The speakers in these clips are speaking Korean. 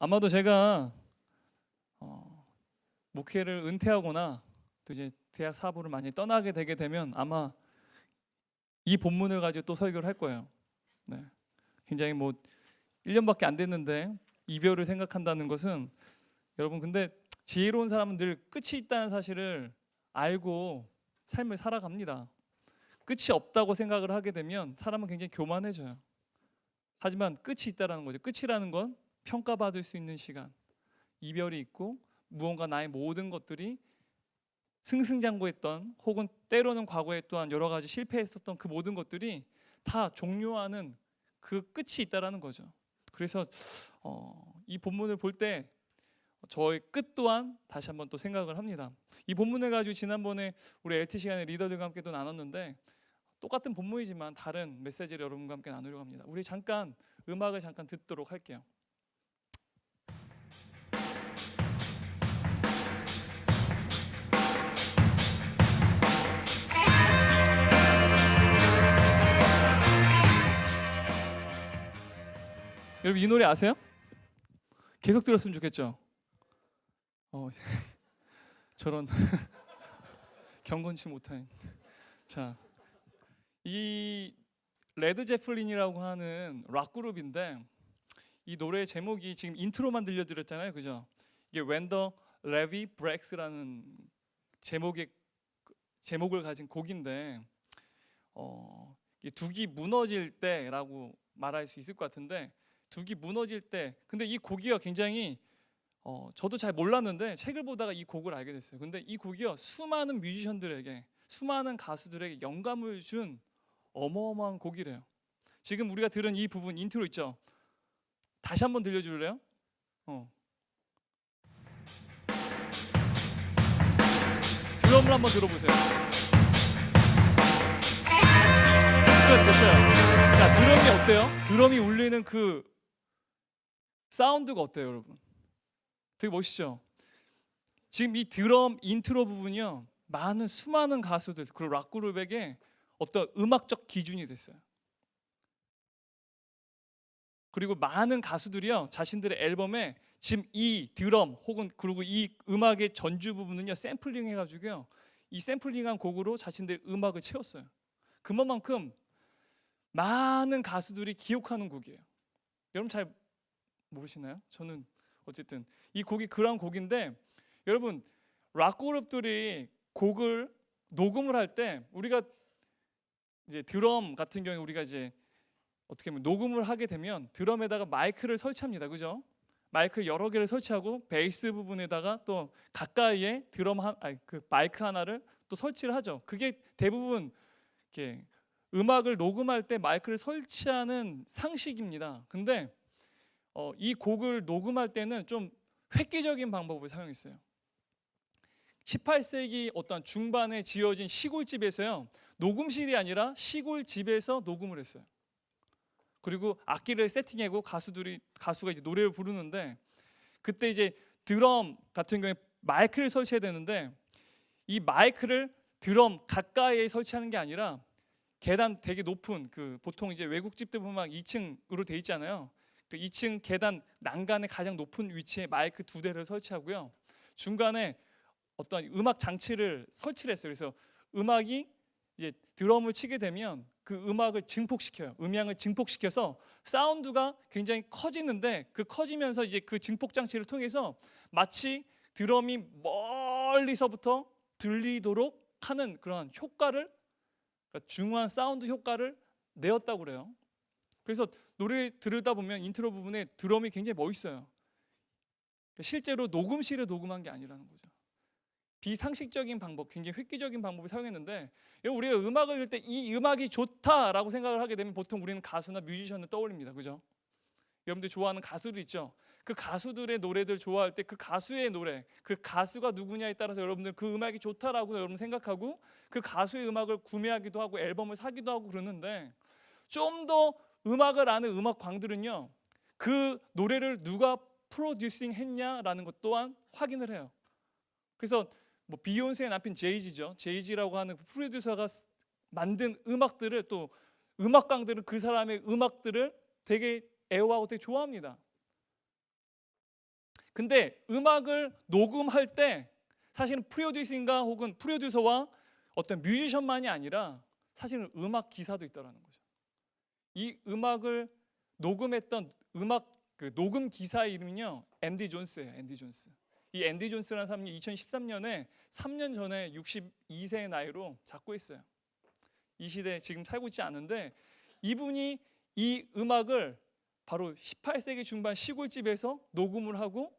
아마도 제가 목회를 은퇴하거나 또 이제 대학 사부를 많이 떠나게 되게 되면 아마 이 본문을 가지고 또 설교를 할 거예요. 네. 굉장히 1년밖에 안 됐는데 이별을 생각한다는 것은, 여러분 근데 지혜로운 사람은 늘 끝이 있다는 사실을 알고 삶을 살아갑니다. 끝이 없다고 생각을 하게 되면 사람은 굉장히 교만해져요. 하지만 끝이 있다라는 거죠. 끝이라는 건 평가받을 수 있는 시간, 이별이 있고 무언가 나의 모든 것들이 승승장구했던, 혹은 때로는 과거에 또한 여러 가지 실패했었던 그 모든 것들이 다 종료하는 그 끝이 있다라는 거죠. 그래서 이 본문을 볼 때 저의 끝 또한 다시 한번 또 생각을 합니다. 이 본문을 가지고 지난번에 우리 LT 시간에 리더들과 함께 또 나눴는데, 똑같은 본문이지만 다른 메시지를 여러분과 함께 나누려고 합니다. 우리 잠깐 음악을 잠깐 듣도록 할게요. 여러분 이 노래 아세요? 계속 들었으면 좋겠죠. 저런 경건치 못한. 자, 이 레드 제플린이라고 하는 락 그룹인데, 이 노래의 제목이 지금 인트로만 들려드렸잖아요, 그죠? 이게 When the Levee Breaks라는 제목을 가진 곡인데, 이 둑이 무너질 때라고 말할 수 있을 것 같은데, 둑이 무너질 때, 근데 이 곡이요 굉장히 저도 잘 몰랐는데 책을 보다가 이 곡을 알게 됐어요. 근데 이 곡이요 수많은 뮤지션들에게, 수많은 가수들에게 영감을 준 어마어마한 곡이래요. 지금 우리가 들은 이 부분 인트로 있죠? 다시 한번 들려줄래요? 드럼을 한번 들어보세요. 끝, 됐어요. 자, 드럼이 어때요? 드럼이 울리는 그 사운드가 어때요, 여러분? 되게 멋있죠? 지금 이 드럼 인트로 부분이요 많은 수많은 가수들 그리고 락 그룹에게 어떤 음악적 기준이 됐어요. 그리고 많은 가수들이요 자신들의 앨범에 지금 이 드럼 혹은 그리고 이 음악의 전주 부분은요 샘플링 해가지고요 이 샘플링한 곡으로 자신들의 음악을 채웠어요. 그만큼 많은 가수들이 기억하는 곡이에요. 여러분 잘 모르시나요? 저는 어쨌든 이 곡이 그런 곡인데, 여러분 락 그룹들이 곡을 녹음을 할 때 우리가 이제 드럼 같은 경우에 우리가 이제 어떻게 보면 녹음을 하게 되면 드럼에다가 마이크를 설치합니다, 그죠? 마이크 여러 개를 설치하고 베이스 부분에다가 또 가까이에 그 마이크 하나를 또 설치를 하죠. 그게 대부분 이렇게 음악을 녹음할 때 마이크를 설치하는 상식입니다. 근데 이 곡을 녹음할 때는 좀 획기적인 방법을 사용했어요. 18세기 어떤 중반에 지어진 시골집에서요 녹음실이 아니라 시골집에서 녹음을 했어요. 그리고 악기를 세팅하고 가수가 이제 노래를 부르는데, 그때 이제 드럼 같은 경우에 마이크를 설치해야 되는데 이 마이크를 드럼 가까이에 설치하는 게 아니라 계단 되게 높은 그 보통 이제 외국집들 보면 2층으로 돼 있잖아요. 그 2층 계단 난간의 가장 높은 위치에 마이크 2대를 설치하고요. 중간에 어떤 음악 장치를 설치를 했어요. 그래서 음악이 이제 드럼을 치게 되면 그 음악을 증폭시켜요. 음향을 증폭시켜서 사운드가 굉장히 커지는데, 그 커지면서 이제 그 증폭 장치를 통해서 마치 드럼이 멀리서부터 들리도록 하는 그런 효과를, 그러니까 중후한 사운드 효과를 내었다고 그래요. 그래서 노래 들으다 보면 인트로 부분에 드럼이 굉장히 멋있어요. 실제로 녹음실에 녹음한 게 아니라는 거죠. 비상식적인 방법, 굉장히 획기적인 방법을 사용했는데, 우리가 음악을 들 때 이 음악이 좋다라고 생각을 하게 되면 보통 우리는 가수나 뮤지션을 떠올립니다, 그죠? 여러분들 좋아하는 가수들 있죠? 그 가수들의 노래들 좋아할 때 그 가수의 노래, 그 가수가 누구냐에 따라서 여러분들 그 음악이 좋다라고 여러분 생각하고 그 가수의 음악을 구매하기도 하고 앨범을 사기도 하고 그러는데, 좀 더 음악을 아는 음악광들은요 그 노래를 누가 프로듀싱 했냐라는 것 또한 확인을 해요. 그래서 비욘세의 남편 제이지죠. 제이지라고 하는 프로듀서가 만든 음악들을 또 음악광들은 그 사람의 음악들을 되게 애호하고 되게 좋아합니다. 근데 음악을 녹음할 때 사실은 프로듀싱가 혹은 프로듀서와 어떤 뮤지션만이 아니라 사실은 음악 기사도 있다라는 거죠. 이 음악을 녹음했던 음악 그 녹음 기사의 이름은요 앤디 존스예요. 앤디 존스. 이 앤디 존스라는 사람이 2013년에 3년 전에 62세의 나이로 작고했어요. 이 시대에 지금 살고 있지 않은데 이분이 이 음악을 바로 18세기 중반 시골집에서 녹음을 하고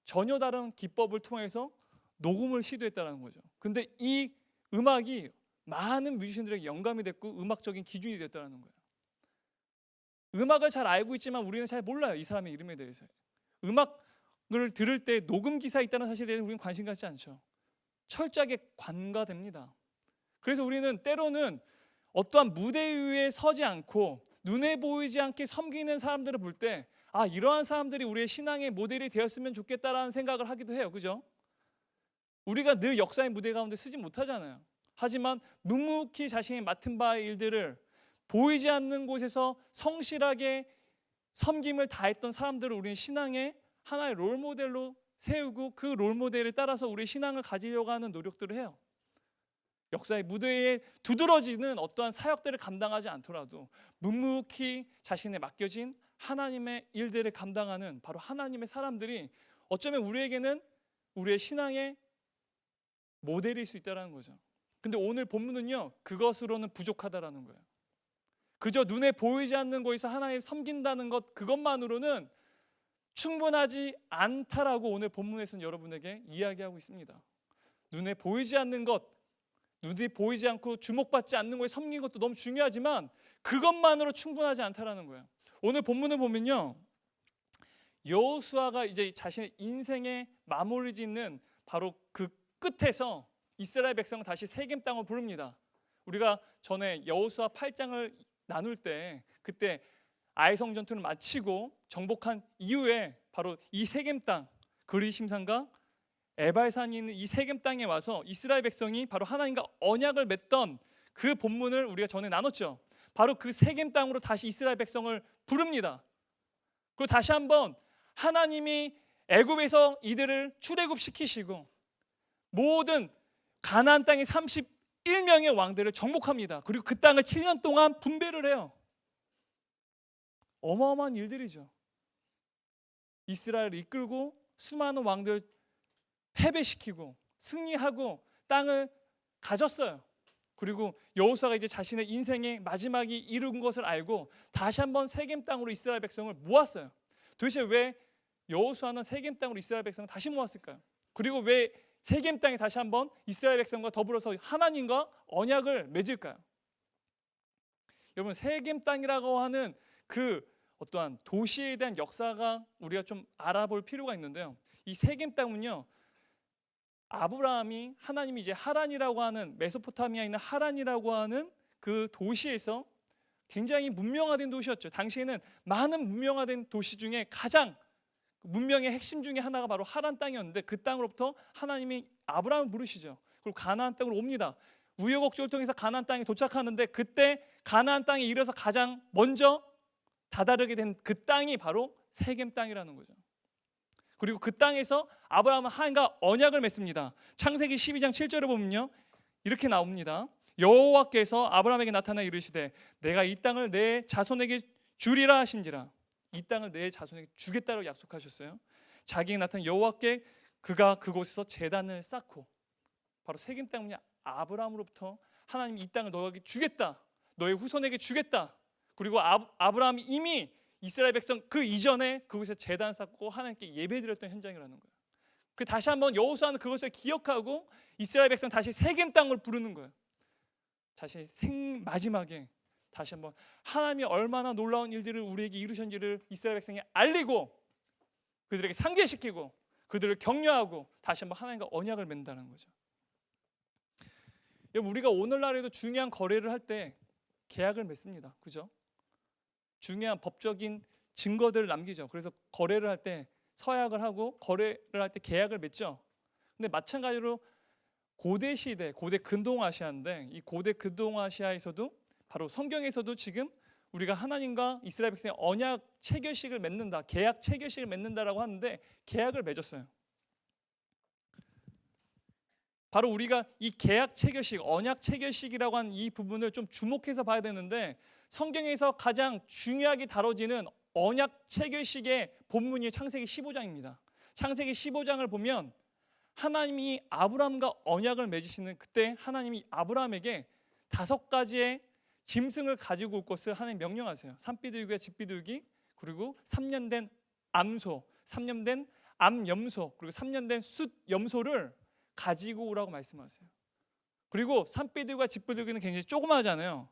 전혀 다른 기법을 통해서 녹음을 시도했다는 거죠. 근데 이 음악이 많은 뮤지션들에게 영감이 됐고 음악적인 기준이 됐다는 거예요. 음악을 잘 알고 있지만 우리는 잘 몰라요. 이 사람의 이름에 대해서. 음악을 들을 때 녹음 기사에 있다는 사실에 대해서 우리는 관심 갖지 않죠. 철저하게 관가됩니다. 그래서 우리는 때로는 어떠한 무대 위에 서지 않고 눈에 보이지 않게 섬기는 사람들을 볼 때 이러한 사람들이 우리의 신앙의 모델이 되었으면 좋겠다라는 생각을 하기도 해요. 그죠? 우리가 늘 역사의 무대 가운데 쓰지 못하잖아요. 하지만 묵묵히 자신이 맡은 바의 일들을 보이지 않는 곳에서 성실하게 섬김을 다했던 사람들을 우리는 신앙의 하나의 롤모델로 세우고 그 롤모델을 따라서 우리의 신앙을 가지려고 하는 노력들을 해요. 역사의 무대에 두드러지는 어떠한 사역들을 감당하지 않더라도 묵묵히 자신에 맡겨진 하나님의 일들을 감당하는 바로 하나님의 사람들이 어쩌면 우리에게는 우리의 신앙의 모델일 수 있다는 거죠. 근데 오늘 본문은요 그것으로는 부족하다라는 거예요. 그저 눈에 보이지 않는 곳에서 하나님 섬긴다는 것 그것만으로는 충분하지 않다라고 오늘 본문에서는 여러분에게 이야기하고 있습니다. 눈에 보이지 않는 것, 눈이 보이지 않고 주목받지 않는 곳에 섬기는 것도 너무 중요하지만 그것만으로 충분하지 않다라는 거예요. 오늘 본문을 보면요 여호수아가 이제 자신의 인생의 마무리 짓는 바로 그 끝에서 이스라엘 백성을 다시 세겜 땅으로 부릅니다. 우리가 전에 여호수아 8장을 나눌 때 그때 아이성 전투를 마치고 정복한 이후에 바로 이 세겜 땅 그리심산과 에발산이 있는 이 세겜 땅에 와서 이스라엘 백성이 바로 하나님과 언약을 맺던 그 본문을 우리가 전에 나눴죠. 바로 그 세겜 땅으로 다시 이스라엘 백성을 부릅니다. 그리고 다시 한번 하나님이 애굽에서 이들을 출애굽시키시고 모든 가나안 땅의 31명의 왕들을 정복합니다. 그리고 그 땅을 7년 동안 분배를 해요. 어마어마한 일들이죠. 이스라엘을 이끌고 수많은 왕들 패배시키고 승리하고 땅을 가졌어요. 그리고 여호수아가 이제 자신의 인생의 마지막이 이룬 것을 알고 다시 한번 세겜 땅으로 이스라엘 백성을 모았어요. 도대체 왜 여호수아는 세겜 땅으로 이스라엘 백성을 다시 모았을까요? 그리고 왜 세겜 땅에 다시 한번 이스라엘 백성과 더불어서 하나님과 언약을 맺을까요? 여러분 세겜 땅이라고 하는 그 어떠한 도시에 대한 역사가 우리가 좀 알아볼 필요가 있는데요. 이 세겜 땅은요. 아브라함이 하나님이 이제 하란이라고 하는 메소포타미아에 있는 하란이라고 하는 그 도시에서 굉장히 문명화된 도시였죠. 당시에는 많은 문명화된 도시 중에 가장 문명의 핵심 중에 하나가 바로 하란 땅이었는데 그 땅으로부터 하나님이 아브라함을 부르시죠. 그리고 가나안 땅으로 옵니다. 우여곡절을 통해서 가나안 땅에 도착하는데 그때 가나안 땅에 이르러서 가장 먼저 다다르게 된 그 땅이 바로 세겜 땅이라는 거죠. 그리고 그 땅에서 아브라함은 하나님과 언약을 맺습니다. 창세기 12장 7절을 보면요 이렇게 나옵니다. 여호와께서 아브라함에게 나타나 이르시되 내가 이 땅을 내 자손에게 주리라 하신지라. 이 땅을 내 자손에게 주겠다고 약속하셨어요. 자기에게 나타난 여호와께 그가 그곳에서 제단을 쌓고 바로 세겜 땅은 아브라함으로부터 하나님 이 땅을 너에게 주겠다. 너의 후손에게 주겠다. 그리고 아브라함이 이미 이스라엘 백성 그 이전에 그곳에서 제단 쌓고 하나님께 예배드렸던 현장이라는 거예요. 그 다시 한번 여호수아는 그것을 기억하고 이스라엘 백성 다시 세겜 땅을 부르는 거예요. 자신의 마지막에 다시 한번 하나님이 얼마나 놀라운 일들을 우리에게 이루셨는지를 이스라엘 백성에 알리고 그들에게 상기시키고 그들을 격려하고 다시 한번 하나님과 언약을 맺는다는 거죠. 우리가 오늘날에도 중요한 거래를 할 때 계약을 맺습니다. 그죠? 중요한 법적인 증거들을 남기죠. 그래서 거래를 할 때 서약을 하고 거래를 할 때 계약을 맺죠. 근데 마찬가지로 고대 시대, 고대 근동아시아인데 이 고대 근동아시아에서도 바로 성경에서도 지금 우리가 하나님과 이스라엘 백성의 언약 체결식을 맺는다, 계약 체결식을 맺는다라고 하는데 계약을 맺었어요. 바로 우리가 이 계약 체결식, 언약 체결식이라고 하는 이 부분을 좀 주목해서 봐야 되는데, 성경에서 가장 중요하게 다뤄지는 언약 체결식의 본문이 창세기 15장입니다. 창세기 15장을 보면 하나님이 아브라함과 언약을 맺으시는 그때 하나님이 아브라함에게 5가지의 짐승을 가지고 올 것을 하나님 명령하세요. 산비둘기와 집비둘기, 그리고 3년 된 암소, 3년 된 암염소, 그리고 3년 된 숫염소를 가지고 오라고 말씀하세요. 그리고 산비둘기와 집비둘기는 굉장히 조그마하잖아요.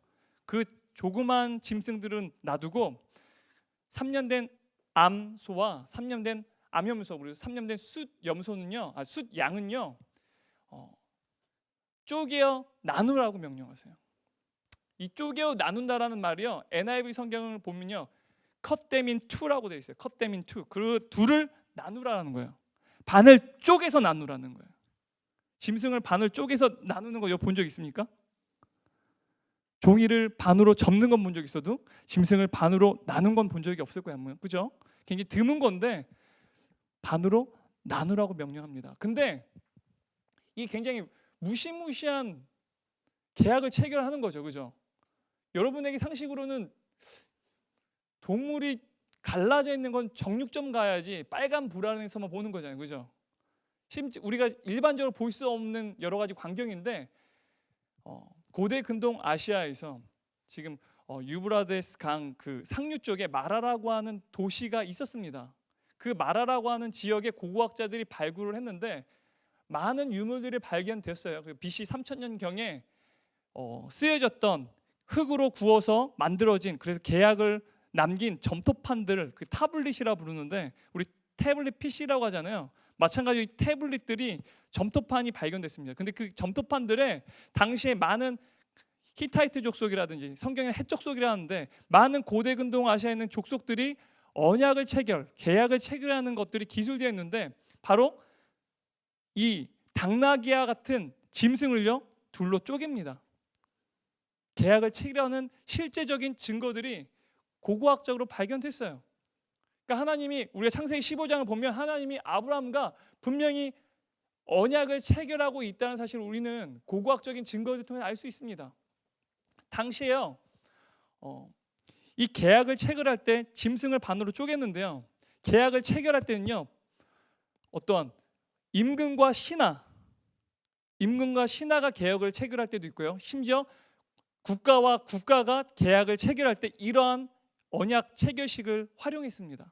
그 조그만 짐승들은 놔두고 3년 된 암소와 3년 된 암염소, 그리고 3년 된 숫염소는요, 숫양은요, 쪼개어 나누라고 명령하세요. 이 쪼개어 나눈다라는 말이요, NIV 성경을 보면요, cut them in two라고 되어 있어요. cut them in two. 그 둘을 나누라는 거예요. 반을 쪼개서 나누라는 거예요. 짐승을 반을 쪼개서 나누는 거 본 적 있습니까? 종이를 반으로 접는 건 본 적 있어도 짐승을 반으로 나눈 건 본 적이 없을 거예요. 그죠? 굉장히 드문 건데 반으로 나누라고 명령합니다. 근데 이 굉장히 무시무시한 계약을 체결하는 거죠. 그죠? 여러분에게 상식으로는 동물이 갈라져 있는 건 정육점 가야지 빨간 불 안에서만 보는 거잖아요. 그죠? 심지어 우리가 일반적으로 볼 수 없는 여러 가지 광경인데, 고대 근동 아시아에서 지금 유브라데스 강 그 상류 쪽에 마라라고 하는 도시가 있었습니다. 그 마라라고 하는 지역에 고고학자들이 발굴을 했는데 많은 유물들이 발견됐어요. BC 3000년경에 쓰여졌던 흙으로 구워서 만들어진, 그래서 계약을 남긴 점토판들을 그 타블릿이라 부르는데, 우리 태블릿 PC라고 하잖아요. 마찬가지로 이 태블릿들이 점토판이 발견됐습니다. 근데 그 점토판들에 당시에 많은 히타이트 족속이라든지 성경에 헷족속이라 하는데 많은 고대 근동 아시아에 있는 족속들이 언약을 체결, 계약을 체결하는 것들이 기술되어 있는데, 바로 이 당나귀와 같은 짐승을요 둘로 쪼갭니다. 계약을 체결하는 실제적인 증거들이 고고학적으로 발견됐어요. 그러니까 하나님이, 우리가 창세기 15장을 보면 하나님이 아브라함과 분명히 언약을 체결하고 있다는 사실을 우리는 고고학적인 증거를 통해 알 수 있습니다. 당시에요, 이 계약을 체결할 때 짐승을 반으로 쪼갰는데요, 계약을 체결할 때는요, 어떠한 임금과 신하가 계약을 체결할 때도 있고요, 심지어 국가와 국가가 계약을 체결할 때 이러한 언약 체결식을 활용했습니다.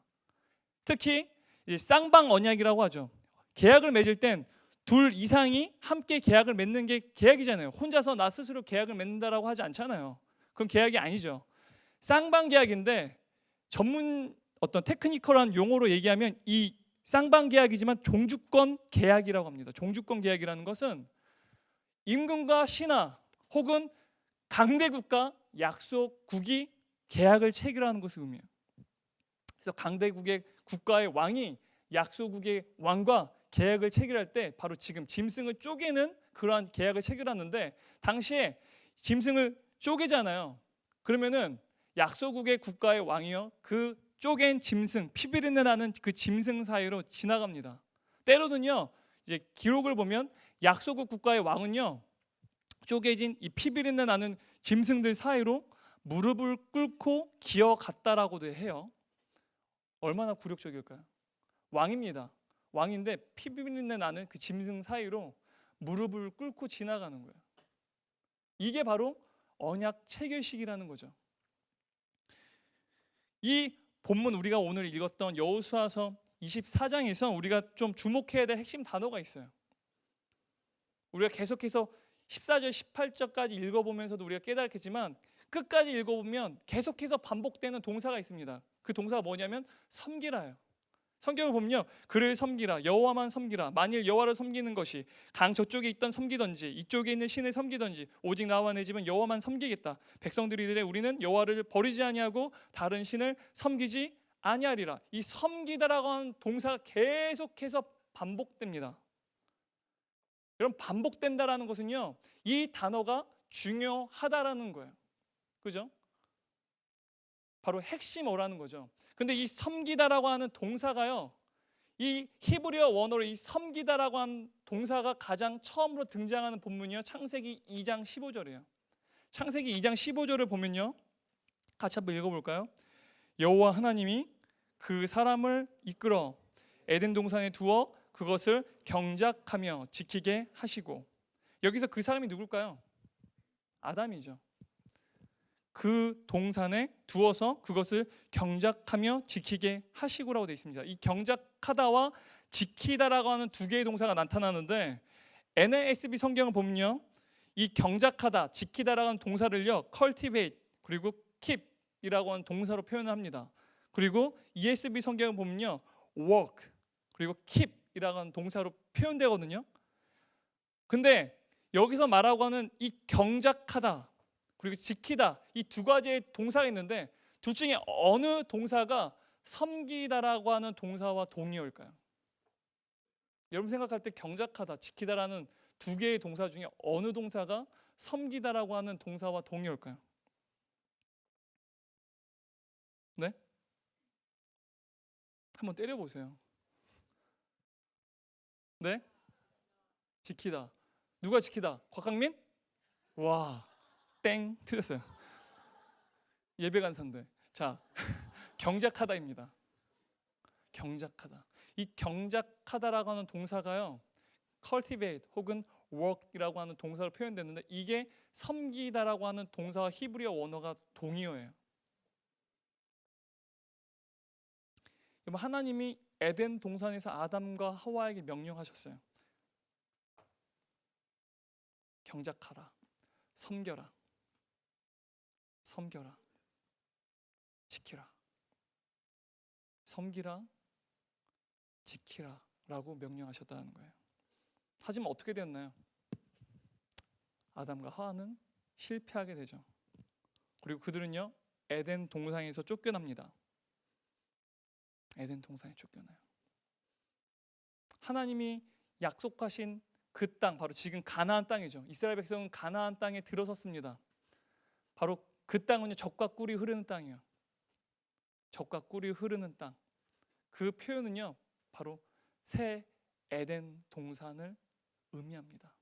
특히 쌍방 언약이라고 하죠. 계약을 맺을 땐 둘 이상이 함께 계약을 맺는 게 계약이잖아요. 혼자서 나 스스로 계약을 맺는다라고 하지 않잖아요. 그건 계약이 아니죠. 쌍방 계약인데, 전문 어떤 테크니컬한 용어로 얘기하면 이 쌍방 계약이지만 종주권 계약이라고 합니다. 종주권 계약이라는 것은 임금과 신하 혹은 강대국과 약속국이 계약을 체결하는 것을 의미해요. 그래서 강대국의 국가의 왕이 약소국의 왕과 계약을 체결할 때 바로 지금 짐승을 쪼개는 그러한 계약을 체결하는데, 당시에 짐승을 쪼개잖아요. 그러면은 약소국의 국가의 왕이요, 그 쪼갠 짐승, 피비린내 나는 그 짐승 사이로 지나갑니다. 때로는요, 이제 기록을 보면 약소국 국가의 왕은요, 쪼개진 이 피비린내 나는 짐승들 사이로 무릎을 꿇고 기어갔다라고도 해요. 얼마나 굴욕적일까요? 왕입니다. 왕인데 피비린내 나는 그 짐승 사이로 무릎을 꿇고 지나가는 거예요. 이게 바로 언약 체결식이라는 거죠. 이 본문 우리가 오늘 읽었던 여호수아서 24장에서 우리가 좀 주목해야 될 핵심 단어가 있어요. 우리가 계속해서 14절 18절까지 읽어보면서도 우리가 깨닫겠지만, 끝까지 읽어보면 계속해서 반복되는 동사가 있습니다. 그 동사가 뭐냐면 섬기라예요. 성경을 보면요, 그를 섬기라, 여호와만 섬기라. 만일 여호와를 섬기는 것이 강 저쪽에 있던 섬기던지 이쪽에 있는 신을 섬기던지 오직 나와 내 집은 여호와만 섬기겠다. 백성들이 이르되 우리는 여호와를 버리지 아니하고 다른 신을 섬기지 아니하리라. 이 섬기다라고 하는 동사가 계속해서 반복됩니다. 여러분, 반복된다라는 것은요, 이 단어가 중요하다라는 거예요. 그죠? 바로 핵심어라는 거죠. 근데 이 섬기다라고 하는 동사가요, 이 히브리어 원어로 이 섬기다라고 하는 동사가 가장 처음으로 등장하는 본문이요, 창세기 2장 15절이에요. 창세기 2장 15절을 보면요, 같이 한번 읽어볼까요? 여호와 하나님이 그 사람을 이끌어 에덴 동산에 두어 그것을 경작하며 지키게 하시고, 여기서 그 사람이 누굴까요? 아담이죠. 그 동산에 두어서 그것을 경작하며 지키게 하시고라고 되어 있습니다. 이 경작하다와 지키다라고 하는 두 개의 동사가 나타나는데, NASB 성경을 보면요, 이 경작하다, 지키다라고 하는 동사를요, cultivate 그리고 keep이라고 하는 동사로 표현합니다. 그리고 ESV 성경을 보면요, work 그리고 keep이라고 하는 동사로 표현되거든요. 근데 여기서 말하고 하는 이 경작하다 그리고 지키다, 이 두 가지의 동사가 있는데, 둘 중에 어느 동사가 섬기다라고 하는 동사와 동의어일까요? 여러분 생각할 때 경작하다, 지키다라는 두 개의 동사 중에 어느 동사가 섬기다라고 하는 동사와 동의어일까요? 네? 한번 때려보세요. 네? 지키다. 누가 지키다? 곽강민? 와, 땡, 틀렸어요. 예배 간사인데. 자, 경작하다입니다. 경작하다. 이 경작하다라고 하는 동사가요, cultivate 혹은 work이라고 하는 동사로 표현됐는데, 이게 섬기다라고 하는 동사와 히브리어 원어가 동의어예요. 하나님이 에덴 동산에서 아담과 하와에게 명령하셨어요. 경작하라, 섬겨라, 섬겨라, 지키라, 섬기라, 지키라 라고 명령하셨다는 거예요. 하지만 어떻게 되었나요? 아담과 하와는 실패하게 되죠. 그리고 그들은요, 에덴 동산에서 쫓겨납니다. 에덴 동산에 쫓겨나요. 하나님이 약속하신 그 땅, 바로 지금 가나안 땅이죠. 이스라엘 백성은 가나안 땅에 들어섰습니다. 바로 그 땅은요, 젖과 꿀이 흐르는 땅이에요. 젖과 꿀이 흐르는 땅. 그 표현은요, 바로 새 에덴 동산을 의미합니다.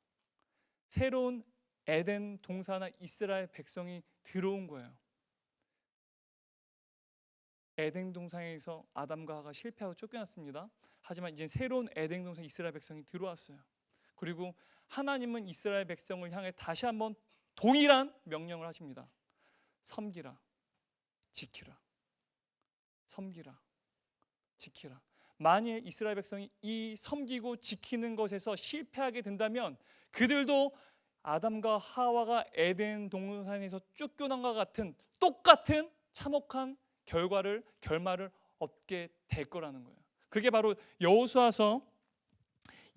새로운 에덴 동산에 이스라엘 백성이 들어온 거예요. 에덴 동산에서 아담과 하와가 실패하고 쫓겨났습니다. 하지만 이제 새로운 에덴 동산 이스라엘 백성이 들어왔어요. 그리고 하나님은 이스라엘 백성을 향해 다시 한번 동일한 명령을 하십니다. 섬기라, 지키라. 섬기라, 지키라. 만일 이스라엘 백성이 이 섬기고 지키는 것에서 실패하게 된다면, 그들도 아담과 하와가 에덴 동산에서 쫓겨난 것 같은 똑같은 참혹한 결말을 얻게 될 거라는 거예요. 그게 바로 여호수아서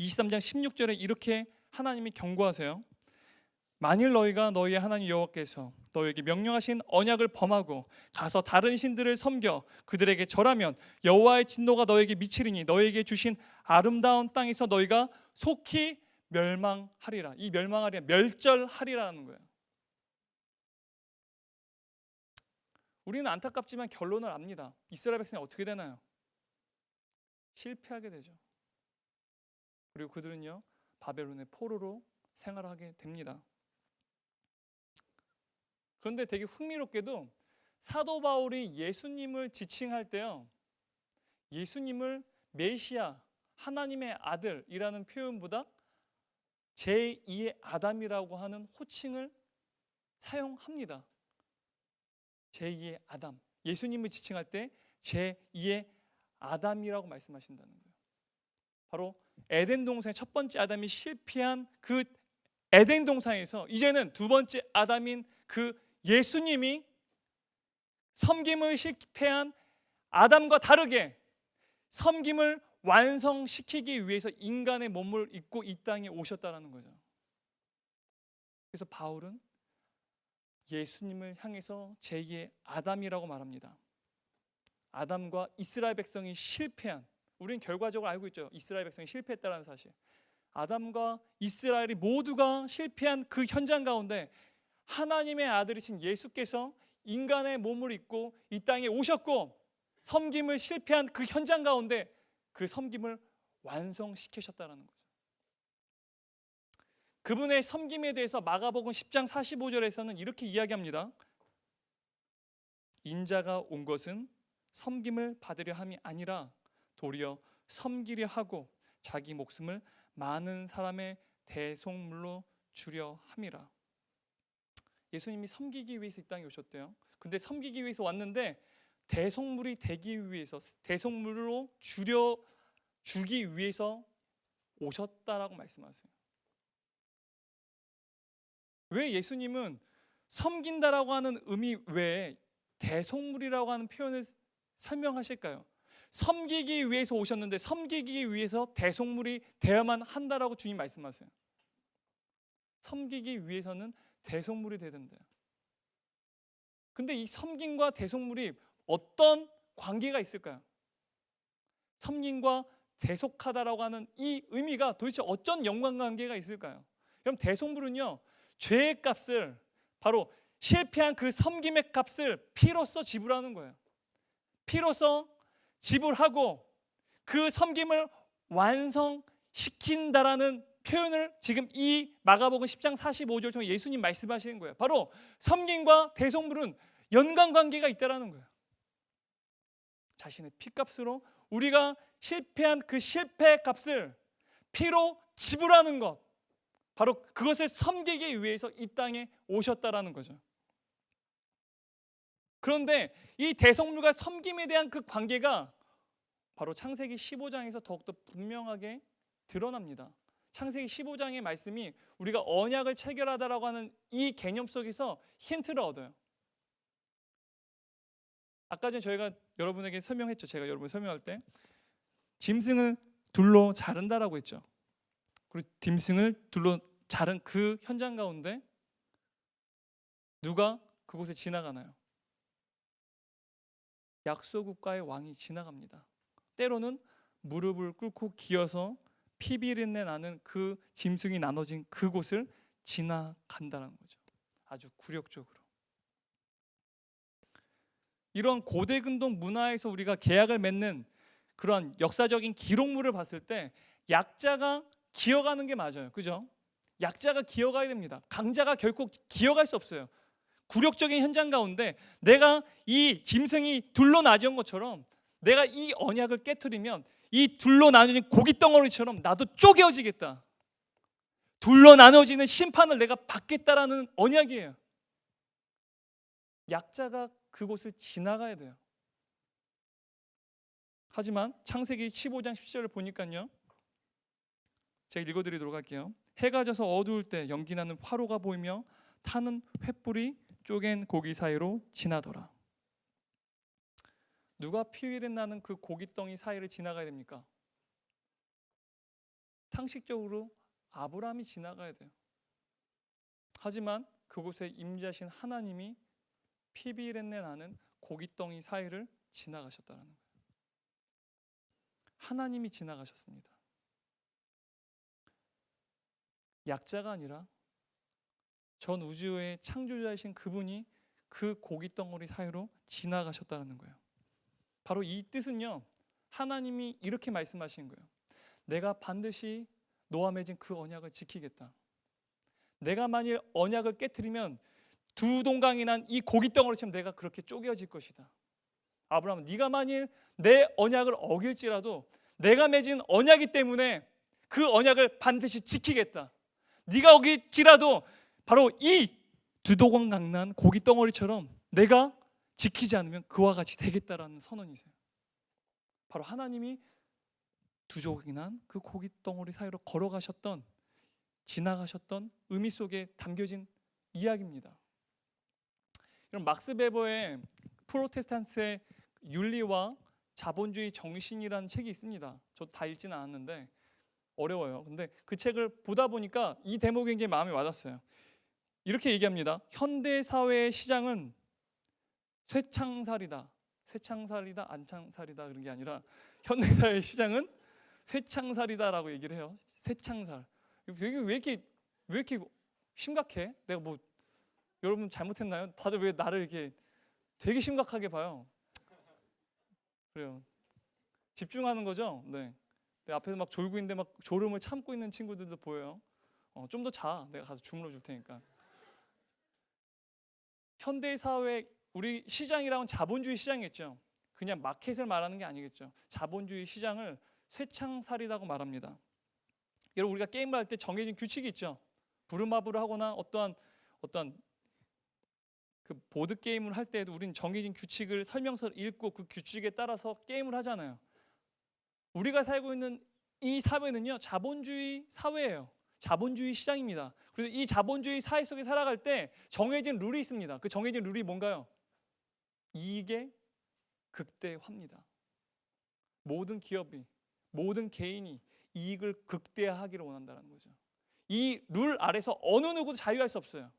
23장 16절에 이렇게 하나님이 경고하세요. 만일 너희가 너희의 하나님 여호와께서 너희에게 명령하신 언약을 범하고 가서 다른 신들을 섬겨 그들에게 절하면 여호와의 진노가 너희에게 미치리니 너희에게 주신 아름다운 땅에서 너희가 속히 멸망하리라. 이 멸망하리라, 멸절하리라는 거예요. 우리는 안타깝지만 결론을 압니다. 이스라엘 백성이 어떻게 되나요? 실패하게 되죠. 그리고 그들은요, 바벨론의 포로로 생활하게 됩니다. 그런데 되게 흥미롭게도 사도 바울이 예수님을 지칭할 때요, 예수님을 메시아, 하나님의 아들이라는 표현보다 제2의 아담이라고 하는 호칭을 사용합니다. 제2의 아담, 예수님을 지칭할 때 제2의 아담이라고 말씀하신다는 거예요. 바로 에덴 동산의 첫 번째 아담이 실패한 그 에덴 동산에서 이제는 두 번째 아담인 그 예수님이 섬김을 실패한 아담과 다르게 섬김을 완성시키기 위해서 인간의 몸을 입고 이 땅에 오셨다는 거죠. 그래서 바울은 예수님을 향해서 제2의 아담이라고 말합니다. 아담과 이스라엘 백성이 실패한, 우리는 결과적으로 알고 있죠. 이스라엘 백성이 실패했다는 사실. 아담과 이스라엘이 모두가 실패한 그 현장 가운데 하나님의 아들이신 예수께서 인간의 몸을 입고 이 땅에 오셨고 섬김을 실패한 그 현장 가운데 그 섬김을 완성시키셨다는 거죠. 그분의 섬김에 대해서 마가복음 10장 45절에서는 이렇게 이야기합니다. 인자가 온 것은 섬김을 받으려 함이 아니라 도리어 섬기려 하고 자기 목숨을 많은 사람의 대속물로 주려 함이라. 예수님이 섬기기 위해서 이 땅에 오셨대요. 근데 섬기기 위해서 왔는데 대속물이 되기 위해서, 대속물로 주기 위해서 오셨다라고 말씀하세요. 왜 예수님은 섬긴다라고 하는 의미 외에 대속물이라고 하는 표현을 설명하실까요? 섬기기 위해서 오셨는데 섬기기 위해서 대속물이 되어야만 한다라고 주님 말씀하세요. 섬기기 위해서는 대속물이 되야 된대요. 근데 이 섬김과 대속물이 어떤 관계가 있을까요? 섬김과 대속하다라고 하는 이 의미가 도대체 어떤 연관관계가 있을까요? 그럼 대속물은요, 죄의 값을, 바로 실패한 그 섬김의 값을 피로써 지불하는 거예요. 피로써 지불하고 그 섬김을 완성시킨다라는 표현을 지금 이 마가복음 10장 45절 통해 예수님 말씀하시는 거예요. 바로 섬김과 대속물은 연관관계가 있다라는 거예요. 자신의 피값으로 우리가 실패한 그 실패의 값을 피로 지불하는 것, 바로 그것을 섬기기 위해서 이 땅에 오셨다라는 거죠. 그런데 이 대속물과 섬김에 대한 그 관계가 바로 창세기 15장에서 더욱더 분명하게 드러납니다. 창세기 15장의 말씀이 우리가 언약을 체결하다라고 하는 이 개념 속에서 힌트를 얻어요. 아까 전에 저희가 여러분에게 설명했죠. 제가 여러분 설명할 때 짐승을 둘로 자른다라고 했죠. 그리고 짐승을 둘로 자른 그 현장 가운데 누가 그곳에 지나가나요? 약소국가의 왕이 지나갑니다. 때로는 무릎을 꿇고 기어서 피비린내 나는 그 짐승이 나눠진 그곳을 지나간다는 거죠. 아주 굴욕적으로. 이런 고대 근동 문화에서 우리가 계약을 맺는 그런 역사적인 기록물을 봤을 때 약자가 기어가는 게 맞아요. 그죠? 약자가 기어가야 됩니다. 강자가 결코 기어갈 수 없어요. 굴욕적인 현장 가운데 내가 이 짐승이 둘로 나뉘은 것처럼 내가 이 언약을 깨트리면 이 둘로 나눠진 고깃덩어리처럼 나도 쪼개어지겠다. 둘로 나눠지는 심판을 내가 받겠다라는 언약이에요. 약자가 그곳을 지나가야 돼요. 하지만 창세기 15장 10절을 보니까요, 제가 읽어드리도록 할게요. 해가 져서 어두울 때 연기나는 화로가 보이며 타는 횃불이 쪼갠 고기 사이로 지나더라. 누가 피위를 나는 그 고깃덩이 사이를 지나가야 됩니까? 상식적으로 아브라함이 지나가야 돼요. 하지만 그곳에 임재하신 하나님이 피비린내 나는 고깃덩이 사이를 지나가셨다는 거예요. 하나님이 지나가셨습니다. 약자가 아니라 전 우주의 창조자이신 그분이 그 고깃덩어리 사이로 지나가셨다는 거예요. 바로 이 뜻은요, 하나님이 이렇게 말씀하신 거예요. 내가 반드시 너와 맺은 그 언약을 지키겠다. 내가 만일 언약을 깨트리면 두 동강이 난 이 고깃덩어리처럼 내가 그렇게 쪼개어질 것이다. 아브라함, 네가 만일 내 언약을 어길지라도 내가 맺은 언약이기 때문에 그 언약을 반드시 지키겠다. 네가 어길지라도 바로 이 두 동강 난 고깃덩어리처럼 내가 지키지 않으면 그와 같이 되겠다라는 선언이세요. 바로 하나님이 두 조각이 난 그 고깃덩어리 사이로 걸어가셨던, 지나가셨던 의미 속에 담겨진 이야기입니다. 이런 막스 베버의 프로테스탄트의 윤리와 자본주의 정신이라는 책이 있습니다. 저도 다 읽지는 않았는데 어려워요. 근데 그 책을 보다 보니까 이 대목이 굉장히 마음에 와닿았어요. 이렇게 얘기합니다. 현대 사회의 시장은 쇠창살이다. 쇠창살이다, 안창살이다 그런 게 아니라 현대 사회의 시장은 쇠창살이다라고 얘기를 해요. 쇠창살. 왜 이렇게 심각해? 내가 뭐 여러분 잘못했나요? 다들 왜 나를 이렇게 되게 심각하게 봐요. 그래요. 집중하는 거죠. 네. 내 앞에서 막 졸고 있는데 막 졸음을 참고 있는 친구들도 보여요. 좀 더 자. 내가 가서 주물러 줄 테니까. 현대 사회 우리 시장이라면 자본주의 시장이겠죠. 그냥 마켓을 말하는 게 아니겠죠. 자본주의 시장을 쇠창살이라고 말합니다. 여러분 우리가 게임을 할 때 정해진 규칙이 있죠. 부루마블을 하거나 어떠한 그 보드 게임을 할 때에도 우리는 정해진 규칙을 설명서를 읽고 그 규칙에 따라서 게임을 하잖아요. 우리가 살고 있는 이 사회는요 자본주의 사회예요. 자본주의 시장입니다. 그래서 이 자본주의 사회 속에 살아갈 때 정해진 룰이 있습니다. 그 정해진 룰이 뭔가요? 이익의 극대화입니다. 모든 기업이, 모든 개인이 이익을 극대화하기를 원한다는 거죠. 이 룰 아래서 어느 누구도 자유할 수 없어요.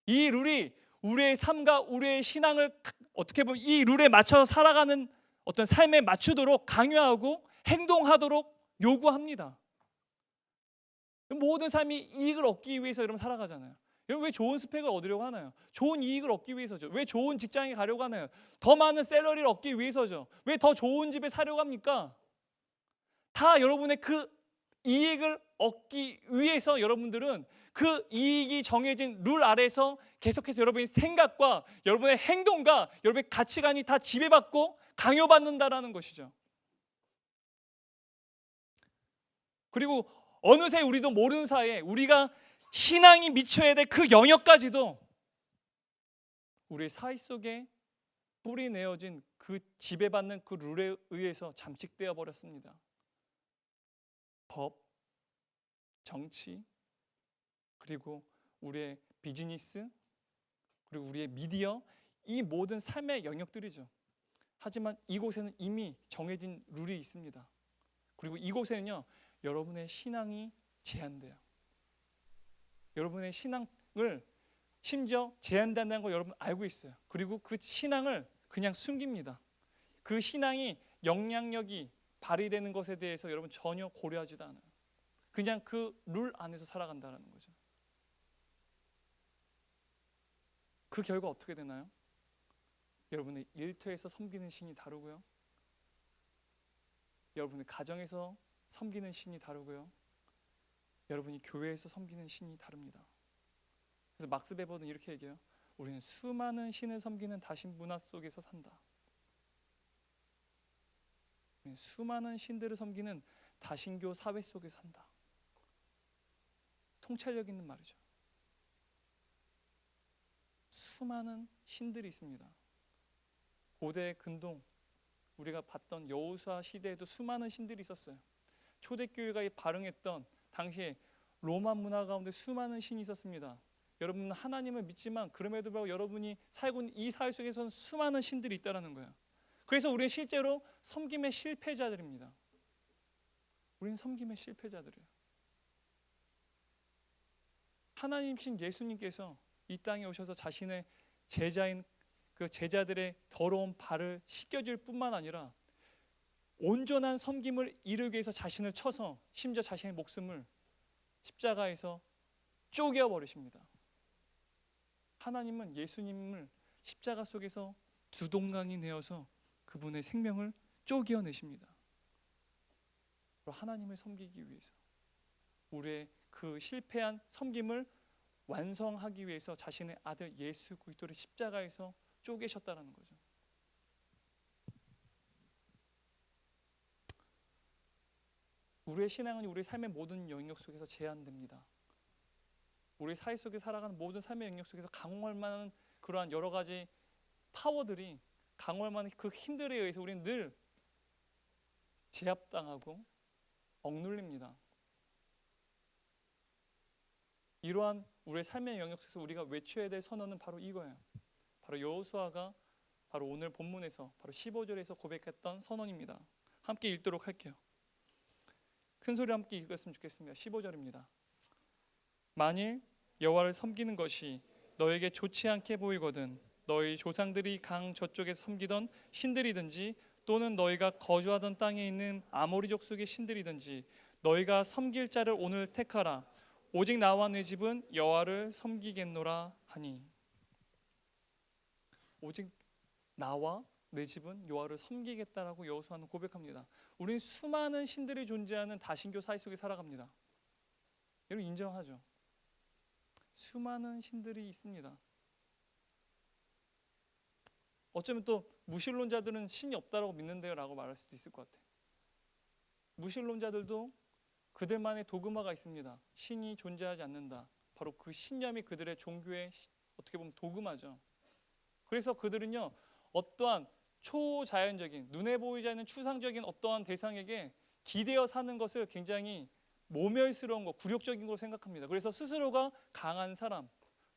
이 룰이 우리의 삶과 우리의 신앙을 어떻게 보면 이 룰에 맞춰서 살아가는 어떤 삶에 맞추도록 강요하고 행동하도록 요구합니다. 모든 삶이 이익을 얻기 위해서 여러분 살아가잖아요. 여러분 왜 좋은 스펙을 얻으려고 하나요? 좋은 이익을 얻기 위해서죠. 왜 좋은 직장에 가려고 하나요? 더 많은 샐러리를 얻기 위해서죠. 왜 더 좋은 집에 사려고 합니까? 다 여러분의 그 이익을 얻기 위해서 여러분들은 그 이익이 정해진 룰 아래서 계속해서 여러분의 생각과 여러분의 행동과 여러분의 가치관이 다 지배받고 강요받는다라는 것이죠. 그리고 어느새 우리도 모르는 사이에 우리가 신앙이 미쳐야 될 그 영역까지도 우리의 사회 속에 뿌리 내어진 그 지배받는 그 룰에 의해서 잠식되어 버렸습니다. 법, 정치, 그리고 우리의 비즈니스, 그리고 우리의 미디어, 이 모든 삶의 영역들이죠. 하지만 이곳에는 이미 정해진 룰이 있습니다. 그리고 이곳에는요 여러분의 신앙이 제한돼요. 여러분의 신앙을 심지어 제한된다는 거 여러분 알고 있어요. 그리고 그 신앙을 그냥 숨깁니다. 그 신앙이 영향력이 발휘되는 것에 대해서 여러분 전혀 고려하지도 않아요. 그냥 그 룰 안에서 살아간다는 거죠. 그 결과 어떻게 되나요? 여러분의 일터에서 섬기는 신이 다르고요. 여러분의 가정에서 섬기는 신이 다르고요. 여러분이 교회에서 섬기는 신이 다릅니다. 그래서 막스 베버는 이렇게 얘기해요. 우리는 수많은 신을 섬기는 다신 문화 속에서 산다. 우리는 수많은 신들을 섬기는 다신교 사회 속에 산다. 통찰력 있는 말이죠. 수많은 신들이 있습니다. 고대 근동 우리가 봤던 여호수아 시대에도 수많은 신들이 있었어요. 초대교회가 발흥했던 당시에 로마 문화 가운데 수많은 신이 있었습니다. 여러분은 하나님을 믿지만 그럼에도 불구하고 여러분이 살고 있는 이 사회 속에서는 수많은 신들이 있다는 거예요. 그래서 우리는 실제로 섬김의 실패자들입니다. 우리는 섬김의 실패자들이에요. 하나님이신 예수님께서 이 땅에 오셔서 자신의 제자인 그 제자들의 더러운 발을 씻겨줄 뿐만 아니라 온전한 섬김을 이루기 위해서 자신을 쳐서 심지어 자신의 목숨을 십자가에서 쪼개어 버리십니다. 하나님은 예수님을 십자가 속에서 두 동강이 내어서 그분의 생명을 쪼개어 내십니다. 하나님을 섬기기 위해서 우리의 그 실패한 섬김을 완성하기 위해서 자신의 아들 예수 그리스도를 십자가에서 쪼개셨다는 거죠. 우리의 신앙은 우리의 삶의 모든 영역 속에서 제한됩니다. 우리 사회 속에 살아가는 모든 삶의 영역 속에서 강화할 만한 그러한 여러 가지 파워들이 강화할 만한 그 힘들에 의해서 우리는 늘 제압당하고 억눌립니다. 이러한 우리의 삶의 영역 속에서 우리가 외쳐야 될 선언은 바로 이거예요. 바로 여호수아가 바로 오늘 본문에서 바로 15절에서 고백했던 선언입니다. 함께 읽도록 할게요. 큰 소리 함께 읽었으면 좋겠습니다. 15절입니다. 만일 여호와를 섬기는 것이 너에게 좋지 않게 보이거든 너희 조상들이 강 저쪽에서 섬기던 신들이든지 또는 너희가 거주하던 땅에 있는 아모리 족속의 신들이든지 너희가 섬길 자를 오늘 택하라. 오직 나와 내 집은 여호와를 섬기겠노라 하니. 오직 나와 내 집은 여호와를 섬기겠다라고 여호수아는 고백합니다. 우린 수많은 신들이 존재하는 다신교 사회 속에 살아갑니다. 여러분 인정하죠? 수많은 신들이 있습니다. 어쩌면 또 무신론자들은 신이 없다라고 믿는데요 라고 말할 수도 있을 것 같아요. 무신론자들도 그들만의 도그마가 있습니다. 신이 존재하지 않는다. 바로 그 신념이 그들의 종교의 어떻게 보면 도그마죠. 그래서 그들은요 어떠한 초자연적인 눈에 보이지 않는 추상적인 어떠한 대상에게 기대어 사는 것을 굉장히 모멸스러운 거, 굴욕적인 걸 생각합니다. 그래서 스스로가 강한 사람,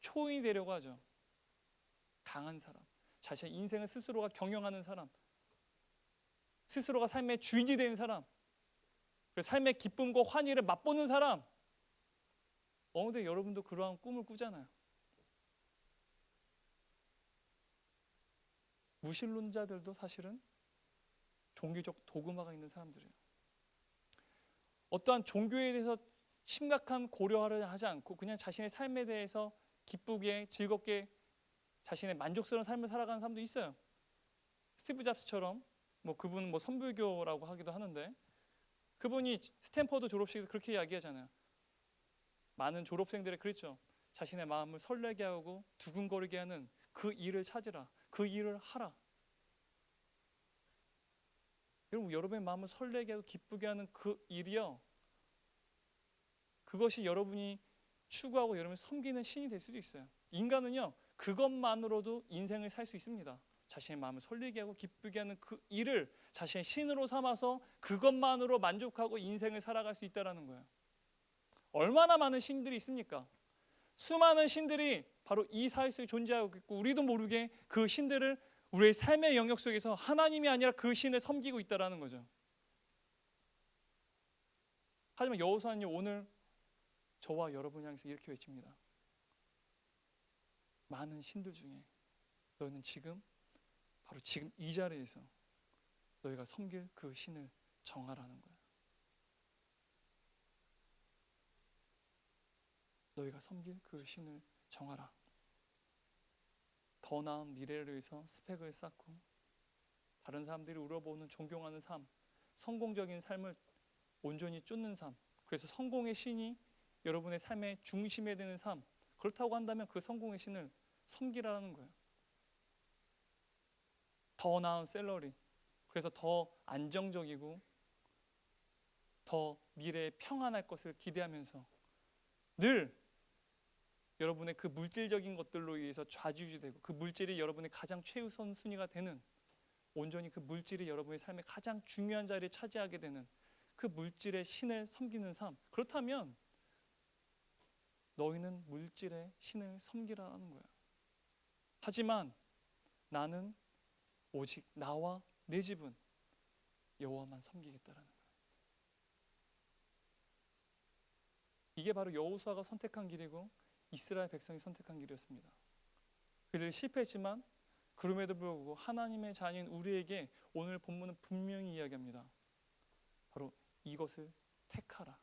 초인이 되려고 하죠. 강한 사람, 자신의 인생을 스스로가 경영하는 사람, 스스로가 삶의 주인이 되는 사람, 삶의 기쁨과 환희를 맛보는 사람. 어느새 여러분도 그러한 꿈을 꾸잖아요. 무신론자들도 사실은 종교적 도그마가 있는 사람들이에요. 어떠한 종교에 대해서 심각한 고려를 하지 않고 그냥 자신의 삶에 대해서 기쁘게 즐겁게 자신의 만족스러운 삶을 살아가는 사람도 있어요. 스티브 잡스처럼 그분은 선불교라고 하기도 하는데 그분이 스탠퍼드 졸업식에서 그렇게 이야기하잖아요. 많은 졸업생들이 그랬죠. 자신의 마음을 설레게 하고 두근거리게 하는 그 일을 찾으라. 그 일을 하라. 여러분, 여러분의 마음을 설레게 하고 기쁘게 하는 그 일이요, 그것이 여러분이 추구하고 여러분이 섬기는 신이 될 수도 있어요. 인간은요 그것만으로도 인생을 살 수 있습니다. 자신의 마음을 설레게 하고 기쁘게 하는 그 일을 자신의 신으로 삼아서 그것만으로 만족하고 인생을 살아갈 수 있다는 거예요. 얼마나 많은 신들이 있습니까? 수많은 신들이 바로 이 사회 속에 존재하고 있고 우리도 모르게 그 신들을 우리의 삶의 영역 속에서 하나님이 아니라 그 신을 섬기고 있다는 거죠. 하지만 여호수아는 오늘 저와 여러분 향해서 이렇게 외칩니다. 많은 신들 중에 너희는 지금 바로 지금 이 자리에서 너희가 섬길 그 신을 정하라는 거예요. 너희가 섬길 그 신을 정하라. 더 나은 미래를 위해서 스펙을 쌓고 다른 사람들이 우러보는 존경하는 삶, 성공적인 삶을 온전히 쫓는 삶, 그래서 성공의 신이 여러분의 삶의 중심에 드는 삶, 그렇다고 한다면 그 성공의 신을 섬기라는 거예요. 더 나은 샐러리, 그래서 더 안정적이고 더 미래에 평안할 것을 기대하면서 늘 여러분의 그 물질적인 것들로 의해서 좌지우지되고 그 물질이 여러분의 가장 최우선 순위가 되는, 온전히 그 물질이 여러분의 삶의 가장 중요한 자리를 차지하게 되는 그 물질의 신을 섬기는 삶, 그렇다면 너희는 물질의 신을 섬기라는 거예요. 하지만 나는 오직 나와 내 집은 여호와만 섬기겠다라는 거예요. 이게 바로 여호수아가 선택한 길이고 이스라엘 백성이 선택한 길이었습니다. 그들 실패했지만 그럼에도 불구하고 하나님의 자녀인 우리에게 오늘 본문은 분명히 이야기합니다. 바로 이것을 택하라.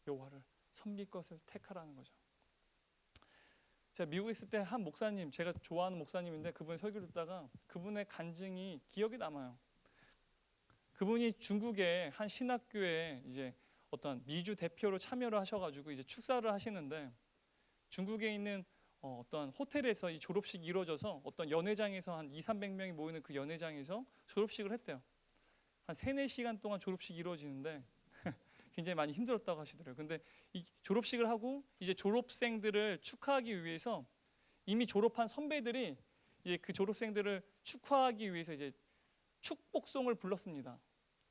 여호와를 섬길 것을 택하라는 거죠. 제가 미국에 있을 때 한 목사님, 제가 좋아하는 목사님인데 그분의 설교를 듣다가 그분의 간증이 기억에 남아요. 그분이 중국의 한 신학교에 이제 어떤 미주 대표로 참여를 하셔가지고 이제 축사를 하시는데 중국에 있는 어떤 호텔에서 이 졸업식이 이루어져서 어떤 연회장에서 한 200~300명이 모이는 그 연회장에서 졸업식을 했대요. 한 3~4시간 동안 졸업식이 이루어지는데 굉장히 많이 힘들었다고 하시더라고요. 근데 이 졸업식을 하고 이제 졸업생들을 축하하기 위해서 이미 졸업한 선배들이 이제 그 졸업생들을 축하하기 위해서 이제 축복송을 불렀습니다.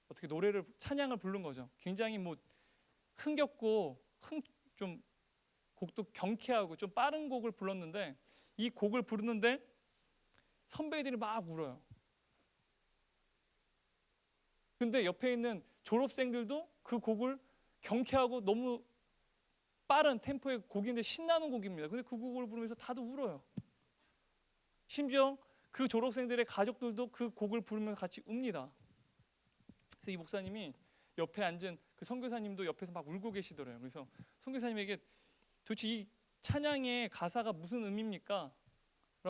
어떻게 노래를, 찬양을 부른 거죠. 굉장히 흥겹고 좀 곡도 경쾌하고 좀 빠른 곡을 불렀는데 이 곡을 부르는데 선배들이 막 울어요. 근데 옆에 있는 졸업생들도 그 곡을 경쾌하고 너무 빠른 템포의 곡인데 신나는 곡입니다. 근데 그 곡을 부르면서 다들 울어요. 심지어 그 졸업생들의 가족들도 그 곡을 부르면서 같이 웁니다. 그래서 이 목사님이 옆에 앉은 그 선교사님도 옆에서 막 울고 계시더래요. 그래서 선교사님에게 도대체 이 찬양의 가사가 무슨 의미입니까?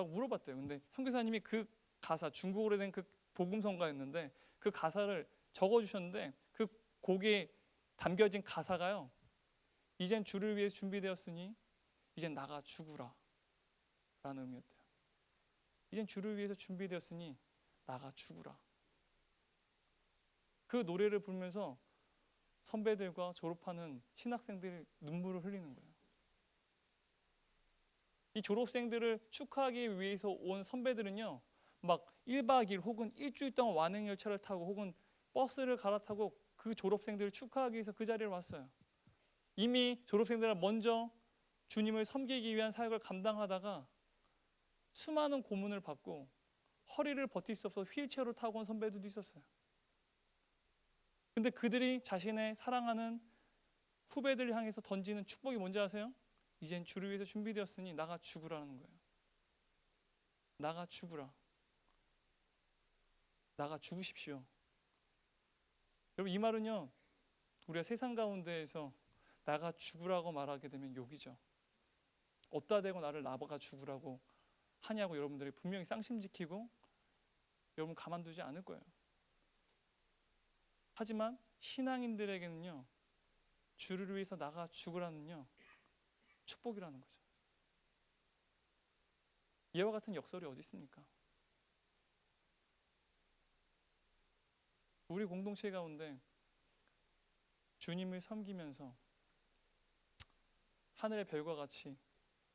물어봤대요. 근데 선교사님이 그 가사, 중국어로 된 그 복음성가였는데 그 가사를 적어주셨는데 그 곡에 담겨진 가사가요, 이젠 주를 위해 준비되었으니 이젠 나가 죽으라 라는 의미였대요. 이젠 주를 위해서 준비되었으니 나가 죽으라. 그 노래를 부르면서 선배들과 졸업하는 신학생들이 눈물을 흘리는 거예요. 이 졸업생들을 축하하기 위해서 온 선배들은요, 막 1박 2일 혹은 일주일 동안 완행열차를 타고 혹은 버스를 갈아타고 그 졸업생들을 축하하기 위해서 그 자리에 왔어요. 이미 졸업생들은 먼저 주님을 섬기기 위한 사역을 감당하다가 수많은 고문을 받고 허리를 버틸 수 없어서 휠체어를 타고 온 선배들도 있었어요. 근데 그들이 자신의 사랑하는 후배들을 향해서 던지는 축복이 뭔지 아세요? 이젠 주를 위해서 준비되었으니 나가 죽으라는 거예요. 나가 죽으라. 나가 죽으십시오. 여러분, 이 말은요, 우리가 세상 가운데에서 나가 죽으라고 말하게 되면 욕이죠. 어디다 대고 나를 나가 죽으라고 하냐고 여러분들이 분명히 쌍심지키고 여러분 가만두지 않을 거예요. 하지만 신앙인들에게는요, 주를 위해서 나가 죽으라는요, 축복이라는 거죠. 이와 같은 역설이 어디 있습니까? 우리 공동체 가운데 주님을 섬기면서 하늘의 별과 같이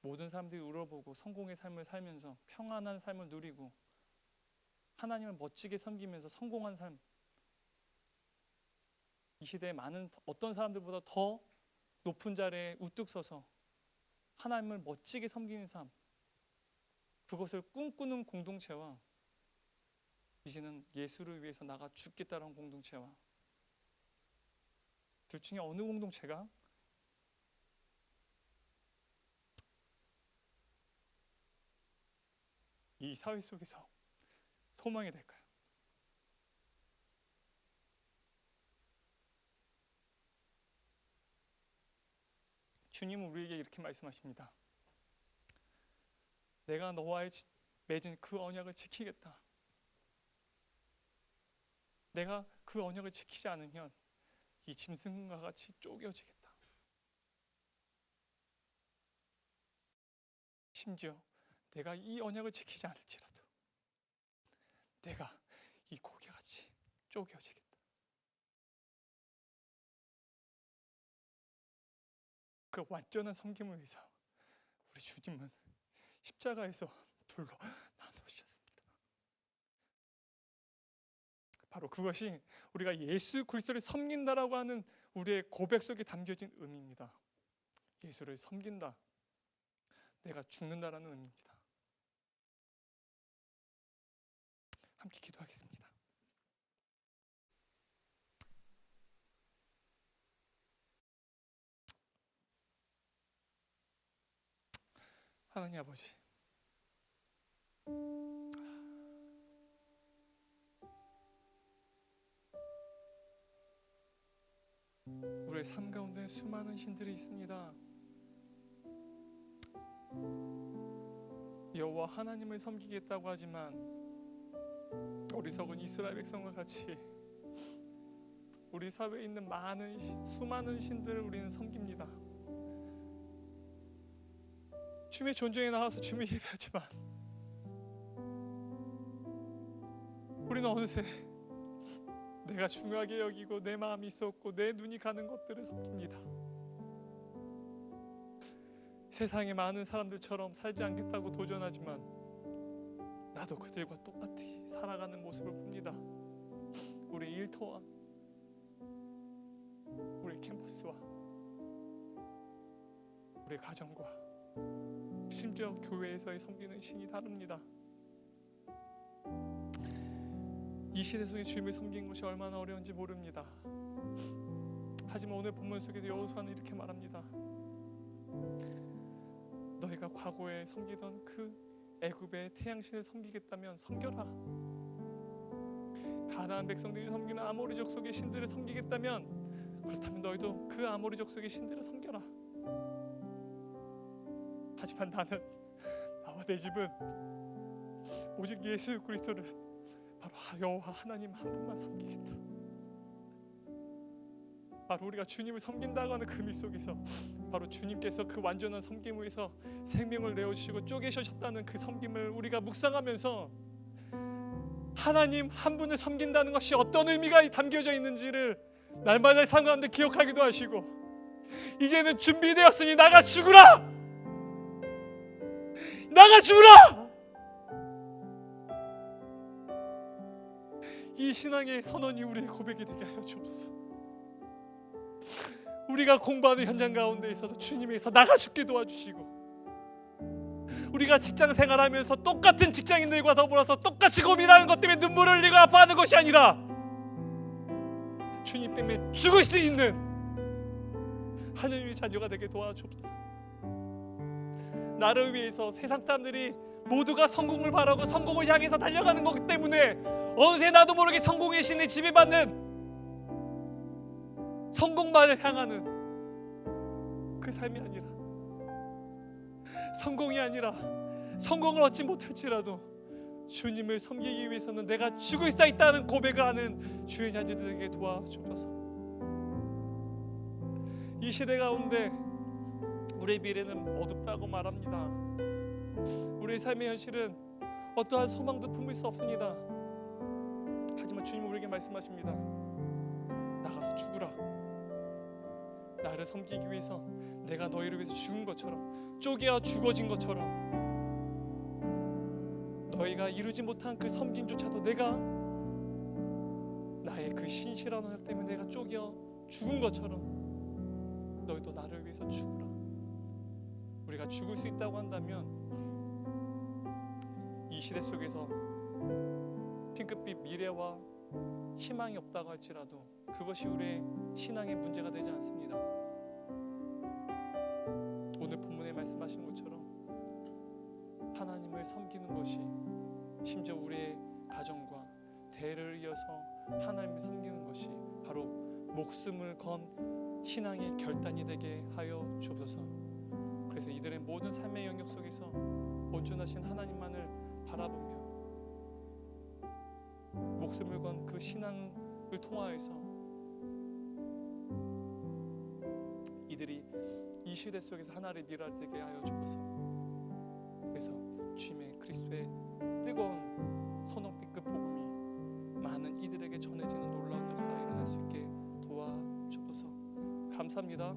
모든 사람들이 울어보고 성공의 삶을 살면서 평안한 삶을 누리고 하나님을 멋지게 섬기면서 성공한 삶, 이 시대에 많은 어떤 사람들보다 더 높은 자리에 우뚝 서서 하나님을 멋지게 섬기는 삶, 그것을 꿈꾸는 공동체와 이제는 예수를 위해서 나가 죽겠다는 공동체와 둘 중에 어느 공동체가 이 사회 속에서 소망이 될까요? 주님은 우리에게 이렇게 말씀하십니다. 내가 너와의 맺은 그 언약을 지키겠다. 내가 그 언약을 지키지 않으면 이 짐승과 같이 쪼개지겠다. 심지어 내가 이 언약을 지키지 않을지라도 내가 이 고개같이 쪼개지겠다. 그 완전한 섬김을 위해서 우리 주님은 십자가에서 둘로 나누셨습니다. 바로 그것이 우리가 예수 그리스도를 섬긴다라고 하는 우리의 고백 속에 담겨진 의미입니다. 예수를 섬긴다, 내가 죽는다라는 의미입니다. 함께 기도하겠습니다. 하나님 아버지, 우리의 삶 가운데 수많은 신들이 있습니다. 여호와 하나님을 섬기겠다고 하지만 어리석은 이스라엘 백성과 같이 우리 사회에 있는 수많은 신들을 우리는 섬깁니다. 주님의 존중에 나와서 주님을 예배하지만 우리는 어느새 내가 중요하게 여기고 내 마음이 있었고 내 눈이 가는 것들을 섬깁니다. 세상의 많은 사람들처럼 살지 않겠다고 도전하지만 나도 그들과 똑같이 살아가는 모습을 봅니다. 우리 일터와 우리 캠퍼스와 우리 가정과 심지어 교회에서의 섬기는 신이 다릅니다. 이 시대 속에 주님을 섬기는 것이 얼마나 어려운지 모릅니다. 하지만 오늘 본문 속에서 여호수아는 이렇게 말합니다. 너희가 과거에 섬기던 그 애굽의 태양신을 섬기겠다면 섬겨라. 가나안 백성들이 섬기는 아모리 족속의 신들을 섬기겠다면 그렇다면 너희도 그 아모리 족속의 신들을 섬겨라. 하지만 나는 나와 내 집은 오직 예수 그리스도를 바로 여호와 하나님 한 분만 섬기겠다. 바로 우리가 주님을 섬긴다고 하는 그 미 속에서 바로 주님께서 그 완전한 섬김을 위해서 생명을 내어주시고 쪼개셨다는 그 섬김을 우리가 묵상하면서 하나님 한 분을 섬긴다는 것이 어떤 의미가 담겨져 있는지를 날마다 삶 가운데 기억하기도 하시고, 이제는 준비되었으니 나가 죽으라! 나가 죽으라! 이 신앙의 선언이 우리의 고백이 되게 하여 주옵소서. 우리가 공부하는 현장 가운데 있어서 주님에게서 나가 죽게 도와주시고, 우리가 직장 생활하면서 똑같은 직장인들과 더불어서 똑같이 고민하는 것 때문에 눈물을 흘리고 아파하는 것이 아니라 주님 때문에 죽을 수 있는 하나님의 자녀가 되게 도와주옵소서. 나를 위해서 세상 사람들이 모두가 성공을 바라고 성공을 향해서 달려가는 것 때문에 어느새 나도 모르게 성공의 신에 지배받는, 성공만을 향하는 그 삶이 아니라, 성공이 아니라 성공을 얻지 못할지라도 주님을 섬기기 위해서는 내가 죽을 수 있다는 고백을 하는 주의 자녀들에게 도와주옵소서. 이 시대 가운데 우리의 미래는 어둡다고 말합니다. 우리의 삶의 현실은 어떠한 소망도 품을 수 없습니다. 하지만 주님은 우리에게 말씀하십니다. 나가서 죽으라. 나를 섬기기 위해서 내가 너희를 위해서 죽은 것처럼, 쪼개어 죽어진 것처럼, 너희가 이루지 못한 그 섬김조차도 내가 나의 그 신실한 언약 때문에 내가 쪼개어 죽은 것처럼 너희도 나를 위해서 죽으라. 우리가 죽을 수 있다고 한다면 이 시대 속에서 핑크빛 미래와 희망이 없다고 할지라도 그것이 우리의 신앙의 문제가 되지 않습니다. 오늘 본문에 말씀하신 것처럼 하나님을 섬기는 것이, 심지어 우리의 가정과 대를 이어서 하나님을 섬기는 것이 바로 목숨을 건 신앙의 결단이 되게 하여 주옵소서. 그래서 이들의 모든 삶의 영역 속에서 온전하신 하나님만을 바라보며 목숨을 건 그 신앙을 통하여서 이들이 이 시대 속에서 하나를 미랄 되게 하여 주옵소서. 그래서 주님의 그리스도의 뜨거운 선홍빛급 복음이 많은 이들에게 전해지는 놀라운 역사가 일어날 수 있게 도와주옵소서. 감사합니다.